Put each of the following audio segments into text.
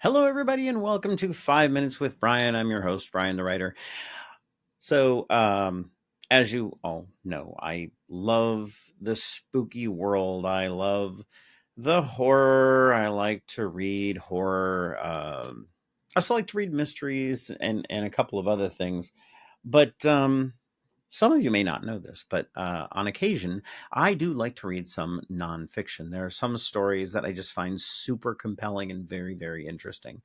Hello, everybody, and welcome to 5 Minutes with Brian. I'm your host, Brian the writer. So, as you all know, I love the spooky world. I love the horror. I like to read horror. I also like to read mysteries and a couple of other things. But some of you may not know this, but on occasion, I do like to read some nonfiction. There are some stories that I just find super compelling and very, very interesting.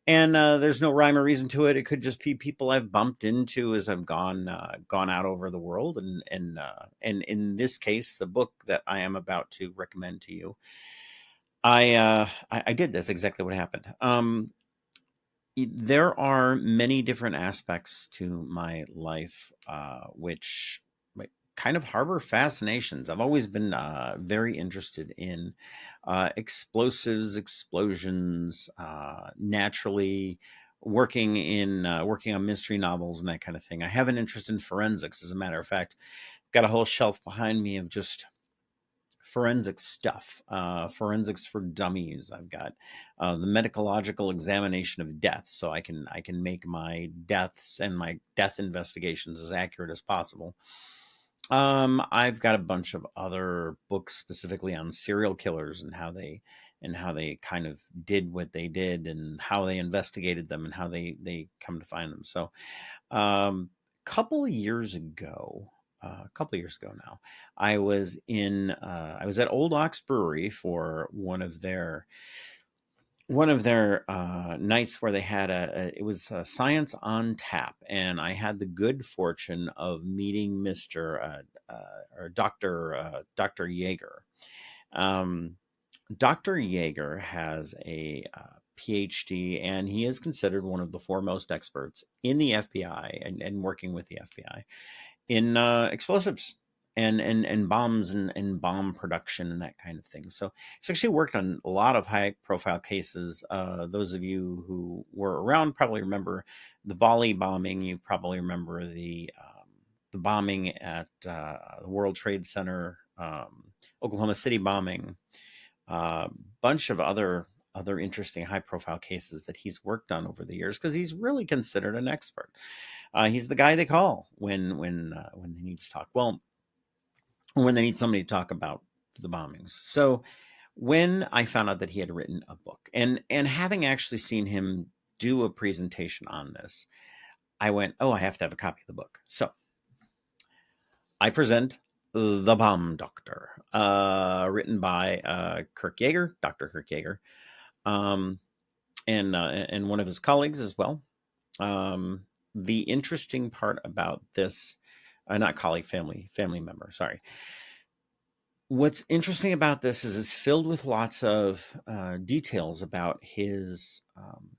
And there's no rhyme or reason to it. It could just be people I've bumped into as I've gone out over the world, and in this case, the book that I am about to recommend to you, I did. That's exactly what happened. There are many different aspects to my life, which kind of harbor fascinations. I've always been very interested in explosives, explosions, naturally working on mystery novels and that kind of thing. I have an interest in forensics, as a matter of fact. Got a whole shelf behind me of just forensic stuff, forensics for dummies. I've got the medicological examination of death, so I can make my deaths and my death investigations as accurate as possible. I've got a bunch of other books specifically on serial killers and how they kind of did what they did and how they investigated them and how they come to find them. So um, a couple of years ago now, I was at Old Ox Brewery for one of their nights where they had it was Science on Tap, and I had the good fortune of meeting Mister or Doctor Yeager. Um, Dr. Yeager has a PhD, and he is considered one of the foremost experts in the FBI and working with the FBI in explosives and bombs and bomb production and that kind of thing. So he's actually worked on a lot of high profile cases. Those of you who were around probably remember the Bali bombing. You probably remember the bombing at the World Trade Center, Oklahoma City bombing, a bunch of other interesting high profile cases that he's worked on over the years because he's really considered an expert. He's the guy they call when they need to talk. Well, when they need somebody to talk about the bombings. So when I found out that he had written a book, and having actually seen him do a presentation on this, I went, oh, I have to have a copy of the book. So I present The Bomb Doctor, written by Kirk Yeager, Dr. Kirk Yeager, um, and one of his colleagues as well. Um, the interesting part about this, not colleague, family member, sorry. What's interesting about this is it's filled with lots of details about his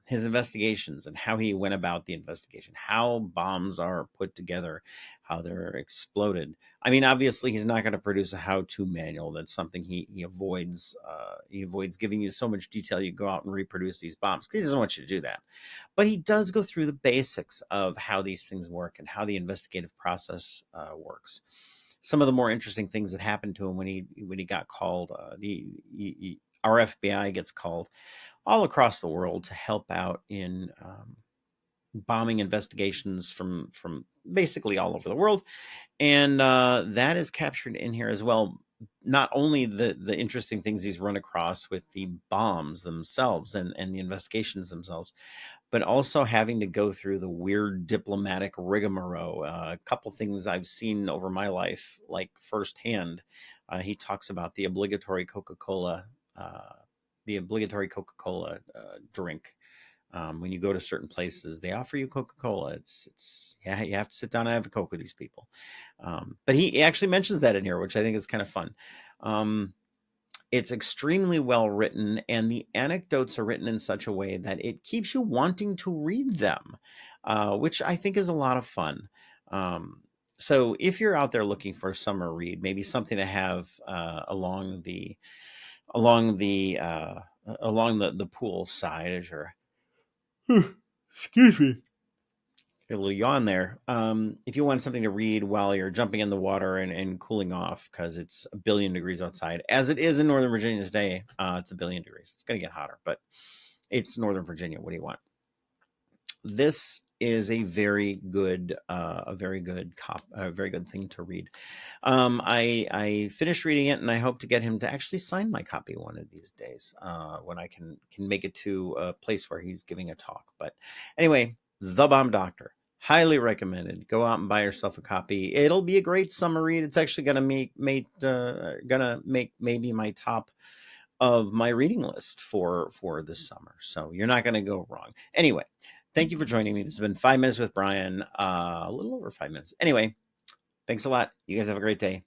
investigations and how he went about the investigation, how bombs are put together, how they're exploded. I mean, obviously, he's not going to produce a how-to manual. That's something he avoids. He avoids giving you so much detail. You go out and reproduce these bombs because he doesn't want you to do that. But he does go through the basics of how these things work and how the investigative process works. Some of the more interesting things that happened to him when he got called, our FBI gets called all across the world to help out in bombing investigations from basically all over the world, and that is captured in here as well. Not only the interesting things he's run across with the bombs themselves and the investigations themselves, but also having to go through the weird diplomatic rigmarole. A couple things I've seen over my life, like firsthand. He talks about uh, the obligatory Coca-Cola drink. When you go to certain places, they offer you Coca-Cola. It's yeah, you have to sit down and have a Coke with these people. But he actually mentions that in here, which I think is kind of fun. Um, it's extremely well written, and the anecdotes are written in such a way that it keeps you wanting to read them, which I think is a lot of fun. Um, so if you're out there looking for a summer read, maybe something to have along the along the pool side as you're excuse me, a little yawn there. If you want something to read while you're jumping in the water and cooling off because it's a billion degrees outside, as it is in Northern Virginia today, it's a billion degrees. It's going to get hotter, but It's Northern Virginia. What do you want? This is a very good thing to read. I finished reading it, and I hope to get him to actually sign my copy one of these days, when I can make it to a place where he's giving a talk. But anyway, The Bomb Doctor, highly recommended. Go out and buy yourself a copy. It'll be a great summer read. It's actually gonna make maybe my top of my reading list for this summer. So you're not going to go wrong. Anyway, thank you for joining me. This has been 5 minutes with Brian. A little over 5 minutes. Anyway, thanks a lot. You guys have a great day.